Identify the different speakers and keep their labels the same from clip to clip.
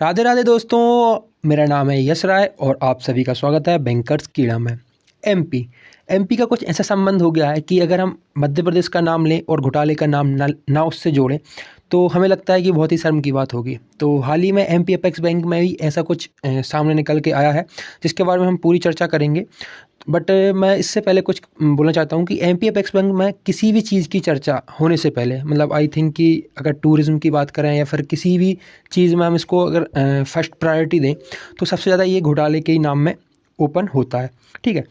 Speaker 1: राधे राधे दोस्तों, मेरा नाम है यश राय और आप सभी का स्वागत है बैंकर्स कीड़ा में। एमपी का कुछ ऐसा संबंध हो गया है कि अगर हम मध्य प्रदेश का नाम लें और घोटाले का नाम ना उससे जोड़ें तो हमें लगता है कि बहुत ही शर्म की बात होगी। तो हाल ही में एमपी अपेक्स बैंक में भी ऐसा कुछ सामने निकल के आया है जिसके बारे में हम पूरी चर्चा करेंगे। बट मैं इससे पहले कुछ बोलना चाहता हूँ कि एमपी अपेक्स बैंक में किसी भी चीज़ की चर्चा होने से पहले मतलब आई थिंक कि अगर टूरिज़्म की बात करें या फिर किसी भी चीज़ में हम इसको अगर फर्स्ट प्रायोरिटी दें तो सबसे ज़्यादा ये घोटाले के ही नाम में ओपन होता है। ठीक है,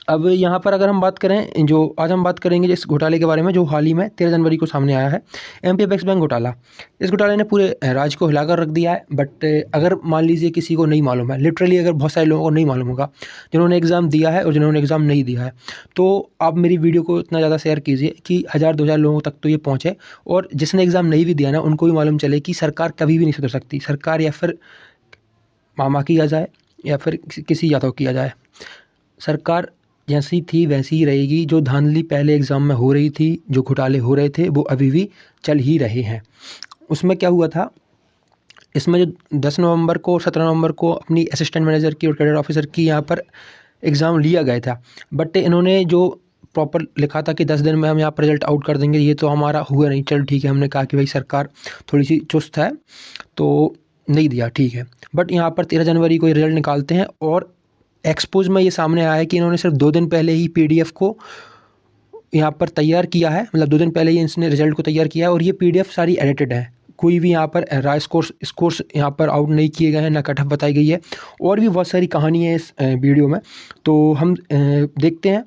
Speaker 1: अब यहाँ पर अगर हम बात करें, जो आज हम बात करेंगे जिस घोटाले के बारे में जो हाल ही में 13 जनवरी को सामने आया है, एमपी अपेक्स बैंक घोटाला। इस घोटाले ने पूरे राज्य को हिलाकर रख दिया है। बट अगर मान लीजिए किसी को नहीं मालूम है, लिटरली अगर बहुत सारे लोगों को नहीं मालूम होगा जिन्होंने एग्ज़ाम दिया है और जिन्होंने एग्ज़ाम नहीं दिया है, तो आप मेरी वीडियो को इतना ज़्यादा शेयर कीजिए कि 1000-2000 लोगों तक तो ये पहुँचे और जिसने एग्ज़ाम नहीं भी दिया ना उनको भी मालूम चले कि सरकार कभी भी नहीं सुधर सकती। सरकार या फिर मामा किया जाए या फिर किसी यादव किया जाए, सरकार जैसी थी वैसी ही रहेगी। जो धांधली पहले एग्ज़ाम में हो रही थी, जो घोटाले हो रहे थे, वो अभी भी चल ही रहे हैं। उसमें क्या हुआ था, इसमें जो 10 नवंबर को 17 नवंबर को अपनी असिस्टेंट मैनेजर की और कैडर ऑफिसर की यहाँ पर एग्ज़ाम लिया गया था। बट इन्होंने जो प्रॉपर लिखा था कि 10 दिन में हम यहाँ पर रिजल्ट आउट कर देंगे, ये तो हमारा हुआ नहीं। चल ठीक है, हमने कहा कि भाई सरकार थोड़ी सी चुस्त है तो नहीं दिया, ठीक है। बट यहाँ पर 13 जनवरी को ये रिजल्ट निकालते हैं और एक्सपोज में ये सामने आया है कि इन्होंने सिर्फ 2 दिन पहले ही पीडीएफ को यहाँ पर तैयार किया है। मतलब 2 दिन पहले ही इसने रिजल्ट को तैयार किया है और ये पीडीएफ सारी एडिटेड है। कोई भी यहाँ पर राय स्कोर्स यहाँ पर आउट नहीं किए गए हैं, ना कट ऑफ बताई गई है। और भी बहुत सारी कहानी है इस वीडियो में, तो हम देखते हैं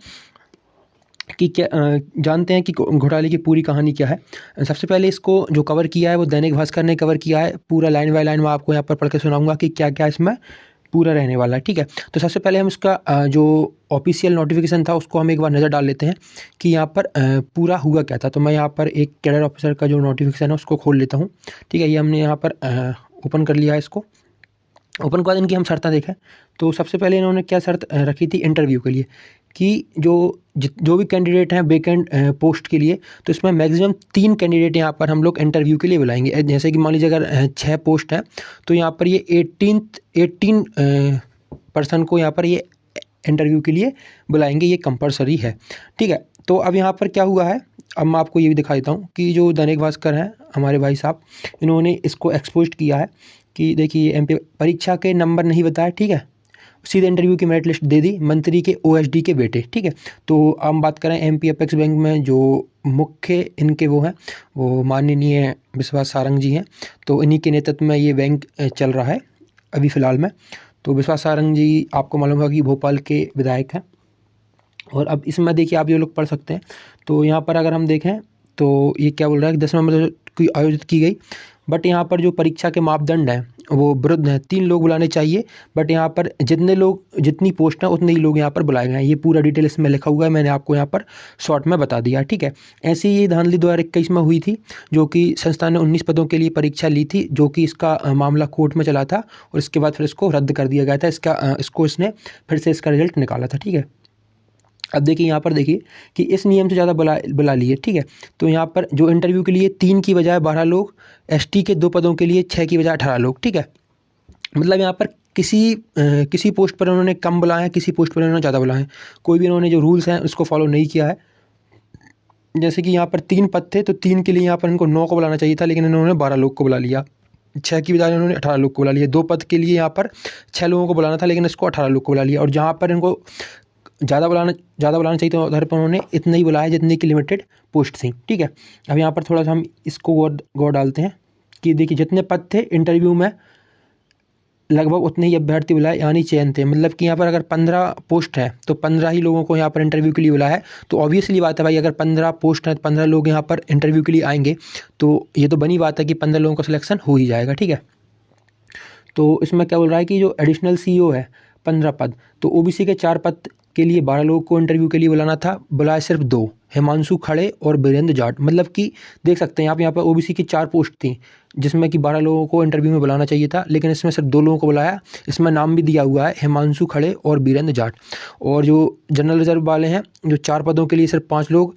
Speaker 1: कि क्या जानते हैं कि घोटाले की पूरी कहानी क्या है। सबसे पहले इसको जो कवर किया है वो दैनिक भास्कर ने कवर किया है। पूरा लाइन बाय लाइन मैं आपको यहाँ पर पढ़ के सुनाऊंगा कि क्या क्या इसमें पूरा रहने वाला है। ठीक है, तो सबसे पहले हम इसका जो ऑफिशियल नोटिफिकेशन था उसको हम एक बार नज़र डाल लेते हैं कि यहाँ पर पूरा हुआ क्या था। तो मैं यहाँ पर एक कैडर ऑफिसर का जो नोटिफिकेशन है उसको खोल लेता हूँ। ठीक है, ये हमने यहाँ पर ओपन कर लिया है। इसको ओपन के बाद इनकी हम शर्तें देखें तो सबसे पहले इन्होंने क्या शर्त रखी थी इंटरव्यू के लिए कि जो भी कैंडिडेट हैं वेकेंट पोस्ट के लिए, तो इसमें मैक्सिमम 3 कैंडिडेट यहाँ पर हम लोग इंटरव्यू के लिए बुलाएंगे। जैसे कि मान लीजिए अगर 6 पोस्ट हैं तो यहाँ पर ये 18 पर्सन को यहाँ पर ये इंटरव्यू के लिए बुलाएंगे, ये कंपलसरी है। ठीक है, तो अब यहाँ पर क्या हुआ है, अब मैं आपको ये भी दिखा देता हूँ कि जो दैनिक भास्कर हैं हमारे भाई साहब, इन्होंने इसको एक्सपोज किया है कि देखिए एमपी परीक्षा के नंबर नहीं बताए। ठीक है, सीधे इंटरव्यू की मेरिट लिस्ट दे दी, मंत्री के ओएसडी के बेटे। ठीक है, तो हम बात करें एमपी अपेक्स बैंक में जो मुख्य इनके वो हैं, वो माननीय विश्वास सारंग जी हैं। तो इन्हीं के नेतृत्व में ये बैंक चल रहा है अभी फ़िलहाल में। तो विश्वास सारंग जी आपको मालूम होगा कि भोपाल के विधायक हैं। और अब इसमें देखिए आप ये लोग पढ़ सकते हैं। तो यहाँ पर अगर हम देखें तो ये क्या बोल रहा है कि 10 नवंबर की आयोजित की गई, बट यहाँ पर जो परीक्षा के मापदंड हैं वो विरुद्ध हैं। 3 लोग बुलाने चाहिए, बट यहाँ पर जितनी पोस्ट हैं उतने ही लोग यहाँ पर बुलाए गए हैं। ये पूरा डिटेल इसमें लिखा हुआ है, मैंने आपको यहाँ पर शॉर्ट में बता दिया। ठीक है, ऐसे ही ये धांधली 2021 में हुई थी, जो कि संस्था ने 19 पदों के लिए परीक्षा ली थी, जो कि इसका मामला कोर्ट में चला था और इसके बाद फिर इसको रद्द कर दिया गया था। इसको इसने फिर से इसका रिजल्ट निकाला था। ठीक है, अब देखिए यहाँ पर देखिए कि इस नियम से ज़्यादा बुला लिए। ठीक है, तो यहाँ पर जो इंटरव्यू के लिए 3 की बजाय 12 लोग, एसटी के 2 पदों के लिए 6 की बजाय 18 लोग। ठीक है, मतलब यहाँ पर किसी पोस्ट पर उन्होंने कम बुलाए हैं, किसी पोस्ट पर उन्होंने ज़्यादा बुलाए हैं। कोई भी इन्होंने जो रूल्स हैं उसको फॉलो नहीं किया है। जैसे कि यहाँ पर 3 पद थे तो 3 के लिए यहाँ पर इनको 9 को बुलाना चाहिए था, लेकिन इन्होंने 12 लोग को बुला लिया। 6 की बजाय इन्होंने 18 लोग को बुला लिया। 2 पद के लिए यहाँ पर 6 लोगों को बुलाना था, लेकिन इसको 18 लोग को बुला लिया। और जहाँ पर इनको ज़्यादा बुलाना चाहिए तो उधर पर उन्होंने इतना ही बुलाया जितनी की लिमिटेड पोस्ट थी। ठीक है, अब यहाँ पर थोड़ा सा हम इसको गौर डालते हैं कि देखिए जितने पद थे इंटरव्यू में लगभग उतने ही अभ्यर्थी बुलाए, यानी चयन थे। मतलब कि यहाँ पर अगर 15 पोस्ट है तो 15 ही लोगों को यहाँ पर इंटरव्यू के लिए बुलाया है। तो ऑब्वियसली बात है भाई, अगर 15 पोस्ट है तो 15 लोग यहाँ पर इंटरव्यू के लिए आएंगे, तो ये तो बनी बात है कि 15 लोगों का सिलेक्शन हो ही जाएगा। ठीक है, तो इसमें क्या बोल रहा है कि जो एडिशनल सीईओ है 15 पद, तो ओबीसी के 4 पद के लिए 12 लोगों को इंटरव्यू के लिए बुलाना था, बुलाए सिर्फ 2, हिमांशु खड़े और बीरेंद्र जाट। मतलब कि देख सकते हैं आप, यहाँ पर ओबीसी की 4 पोस्ट थी जिसमें कि 12 लोगों को इंटरव्यू में बुलाना चाहिए था, लेकिन इसमें सिर्फ 2 लोगों को बुलाया। इसमें नाम भी दिया हुआ है हिमांशु खड़े और बीरेंद्र जाट। और जो जनरल रिजर्व वाले हैं, जो 4 पदों के लिए सिर्फ 5 लोग,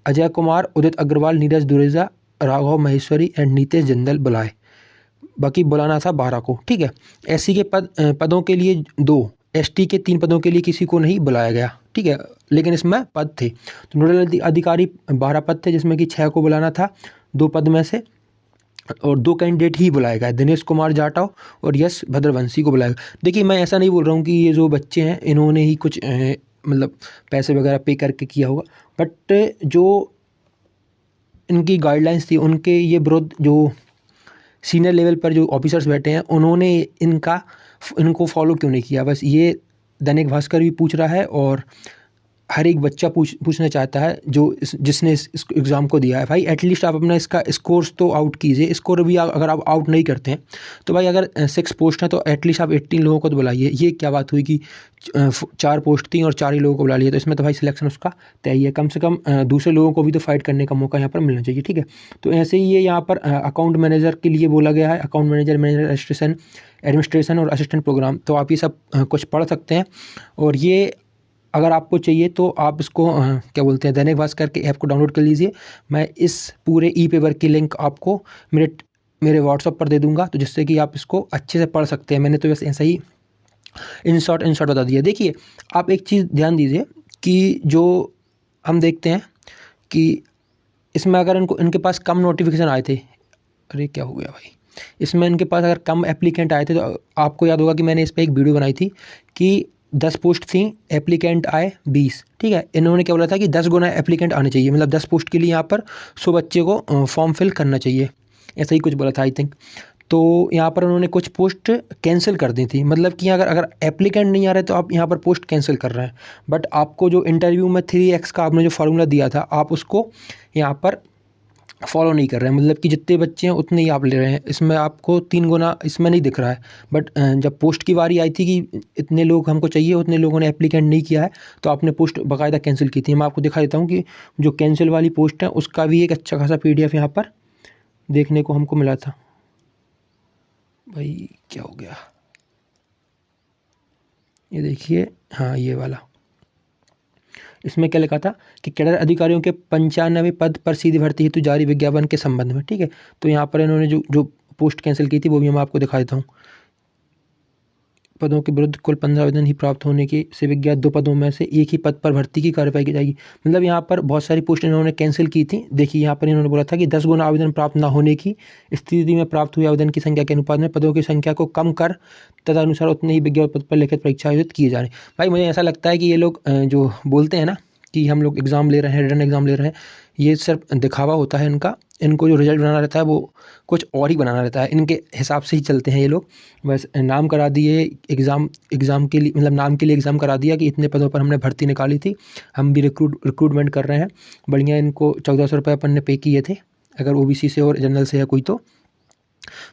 Speaker 1: अजय कुमार, उदित अग्रवाल, नीरज दुरेजा, राघव महेश्वरी एंड नीतेश जिंदल बुलाए। बाकी बुलाना था 12 को, ठीक है। एससी के पदों के लिए 2, एसटी के 3 पदों के लिए किसी को नहीं बुलाया गया, ठीक है, लेकिन इसमें पद थे। तो नोडल अधिकारी 12 पद थे, जिसमें कि 6 को बुलाना था 2 पद में से, और 2 कैंडिडेट ही बुलाए गए, दिनेश कुमार जाटव और यश भद्रवंशी को बुलाया गया। देखिए, मैं ऐसा नहीं बोल रहा हूँ कि ये जो बच्चे हैं इन्होंने ही कुछ मतलब पैसे वगैरह पे करके किया होगा, बट जो इनकी गाइडलाइंस थी उनके ये विरुद्ध जो सीनियर लेवल पर जो ऑफिसर्स बैठे हैं उन्होंने इनको फॉलो क्यों नहीं किया। बस ये दैनिक भास्कर भी पूछ रहा है और हर एक बच्चा पूछना चाहता है जिसने इस एग्ज़ाम को दिया है। भाई एटलीस्ट आप अपना इसका स्कोर्स तो आउट कीजिए। स्कोर भी अगर आप आउट नहीं करते हैं तो भाई अगर 6 पोस्ट हैं तो एटलीस्ट आप 18 लोगों को तो बुलाइए। ये क्या बात हुई कि 4 पोस्ट थी और 4 ही लोगों को बुला लिया, तो इसमें तो भाई सिलेक्शन उसका तय ही है। कम से कम दूसरे लोगों को भी तो फाइट करने का मौका यहाँ पर मिलना चाहिए, ठीक है। तो ऐसे ही ये यहाँ पर अकाउंट मैनेजर के लिए बोला गया है, अकाउंट मैनेजर एडमिनिस्ट्रेशन और असिस्टेंट प्रोग्राम। तो आप ये सब कुछ पढ़ सकते हैं, और ये अगर आपको चाहिए तो आप इसको क्या बोलते हैं, दैनिक भास्कर के ऐप को डाउनलोड कर लीजिए। मैं इस पूरे ई पेपर की लिंक आपको मेरे व्हाट्सएप पर दे दूंगा, तो जिससे कि आप इसको अच्छे से पढ़ सकते हैं। मैंने तो बस ऐसा ही इन शॉर्ट बता दिया। देखिए, आप एक चीज़ ध्यान दीजिए कि जो हम देखते हैं कि इसमें अगर इनके पास कम नोटिफिकेशन आए थे, अरे क्या हो गया भाई, इसमें इनके पास अगर कम एप्लीकेंट आए थे तो आपको याद होगा कि मैंने इस पर एक वीडियो बनाई थी कि 10 पोस्ट थी, एप्लीकेंट आए 20, ठीक है। इन्होंने क्या बोला था कि 10 गुना एप्लीकेंट आने चाहिए, मतलब 10 पोस्ट के लिए यहाँ पर 100 बच्चे को फॉर्म फिल करना चाहिए, ऐसा ही कुछ बोला था आई थिंक। तो यहाँ पर उन्होंने कुछ पोस्ट कैंसिल कर दी थी, मतलब कि अगर एप्लीकेंट नहीं आ रहे तो आप यहाँ पर पोस्ट कैंसिल कर रहे हैं। बट आपको जो इंटरव्यू में 3x का आपने जो फार्मूला दिया था आप उसको यहाँ पर फॉलो नहीं कर रहे हैं, मतलब कि जितने बच्चे हैं उतने ही आप ले रहे हैं। इसमें आपको 3 गुना इसमें नहीं दिख रहा है। बट जब पोस्ट की बारी आई थी कि इतने लोग हमको चाहिए, उतने लोगों ने एप्लीकेंट नहीं किया है, तो आपने पोस्ट बाकायदा कैंसिल की थी। मैं आपको दिखा देता हूँ कि जो कैंसिल वाली पोस्ट है उसका भी एक अच्छा खासा PDF यहाँ पर देखने को हमको मिला था। भाई क्या हो गया, ये देखिए, हाँ ये वाला। इसमें क्या लिखा था कि कैडर अधिकारियों के 95 पद पर सीधी भर्ती हेतु जारी विज्ञापन के संबंध में, ठीक है। तो यहाँ पर इन्होंने जो पोस्ट कैंसिल की थी वो भी मैं आपको दिखा देता हूँ। पदों के विरुद्ध कुल 15 आवेदन ही प्राप्त होने के से विज्ञात 2 पदों में से एक ही पद पर भर्ती की कार्रवाई की जाएगी। मतलब यहाँ पर बहुत सारी पोस्ट इन्होंने कैंसिल की थी। देखिए, यहाँ पर इन्होंने बोला था कि 10 गुना आवेदन प्राप्त न होने की स्थिति में प्राप्त हुए आवेदन की संख्या के अनुपात में पदों की संख्या को कम कर तदनुसार उतने ही विज्ञापन पद पर लिखित परीक्षा आयोजित किए जा रहे हैं। भाई मुझे ऐसा लगता है कि ये लोग जो बोलते हैं ना कि हम लोग एग्ज़ाम ले रहे हैं, रिटन एग्ज़ाम ले रहे हैं, ये सिर्फ दिखावा होता है इनका। इनको जो रिजल्ट बनाना रहता है वो कुछ और ही बनाना रहता है, इनके हिसाब से ही चलते हैं ये लोग। बस नाम करा दिए एग्ज़ाम के लिए, मतलब नाम के लिए एग्ज़ाम करा दिया कि इतने पदों पर हमने भर्ती निकाली थी, हम भी रिक्रूटमेंट कर रहे हैं। बढ़िया, इनको 1400 रुपये अपन ने पे किए थे, अगर OBC से और जनरल से है कोई तो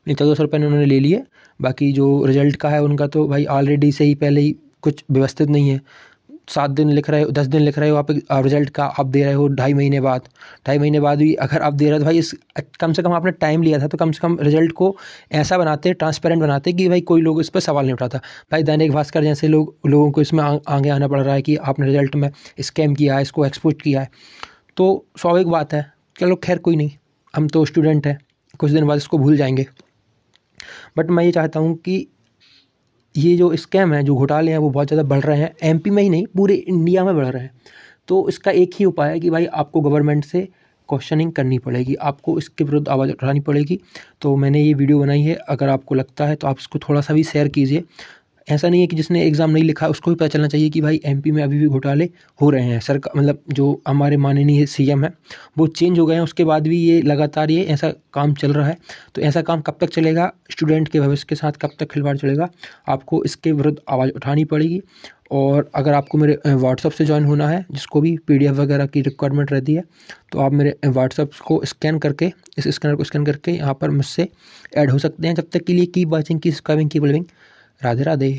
Speaker 1: 1400 रुपये उन्होंने ले लिए। बाकी जो रिजल्ट का है उनका तो भाई ऑलरेडी से ही पहले ही कुछ व्यवस्थित नहीं है। 7 दिन लिख रहे हो, 10 दिन लिख रहे हो आप रिजल्ट का, आप दे रहे हो 2.5 महीने बाद। 2.5 महीने बाद भी अगर आप दे रहे हो तो भाई कम से कम आपने टाइम लिया था, तो कम से कम रिजल्ट को ऐसा बनाते, ट्रांसपेरेंट बनाते कि भाई कोई लोग इस पर सवाल नहीं उठाता। भाई दैनिक भास्कर जैसे लोगों को इसमें आगे आना पड़ रहा है कि आपने रिजल्ट में स्कैम किया है, इसको एक्सपोज किया है। तो स्वाभाविक बात है, चलो खैर कोई नहीं, हम तो स्टूडेंट हैं, कुछ दिन बाद इसको भूल जाएंगे। बट मैं ये चाहता हूँ कि ये जो स्कैम है, जो घोटाले हैं, वो बहुत ज़्यादा बढ़ रहे हैं। MP में ही नहीं, पूरे इंडिया में बढ़ रहे हैं। तो इसका एक ही उपाय है कि भाई आपको गवर्नमेंट से क्वेश्चनिंग करनी पड़ेगी, आपको इसके विरुद्ध आवाज़ उठानी पड़ेगी। तो मैंने ये वीडियो बनाई है, अगर आपको लगता है तो आप इसको थोड़ा सा भी शेयर कीजिए। ऐसा नहीं है कि जिसने एग्ज़ाम नहीं लिखा उसको भी पता चलना चाहिए कि भाई MP में अभी भी घोटाले हो रहे हैं। सरकार, मतलब जो हमारे माननीय CM है वो चेंज हो गए हैं, उसके बाद भी ये लगातार ये ऐसा काम चल रहा है। तो ऐसा काम कब तक चलेगा, स्टूडेंट के भविष्य के साथ कब तक खिलवाड़ चलेगा, आपको इसके विरुद्ध आवाज़ उठानी पड़ेगी। और अगर आपको मेरे व्हाट्सअप से ज्वाइन होना है, जिसको भी PDF वगैरह की रिक्वायरमेंट रहती है, तो आप मेरे व्हाट्सअप को स्कैन करके, इस स्कैनर को स्कैन करके यहाँ पर मुझसे ऐड हो सकते हैं। जब तक के लिए keep watching, keep subscribing, keep living. Radhe Radhe.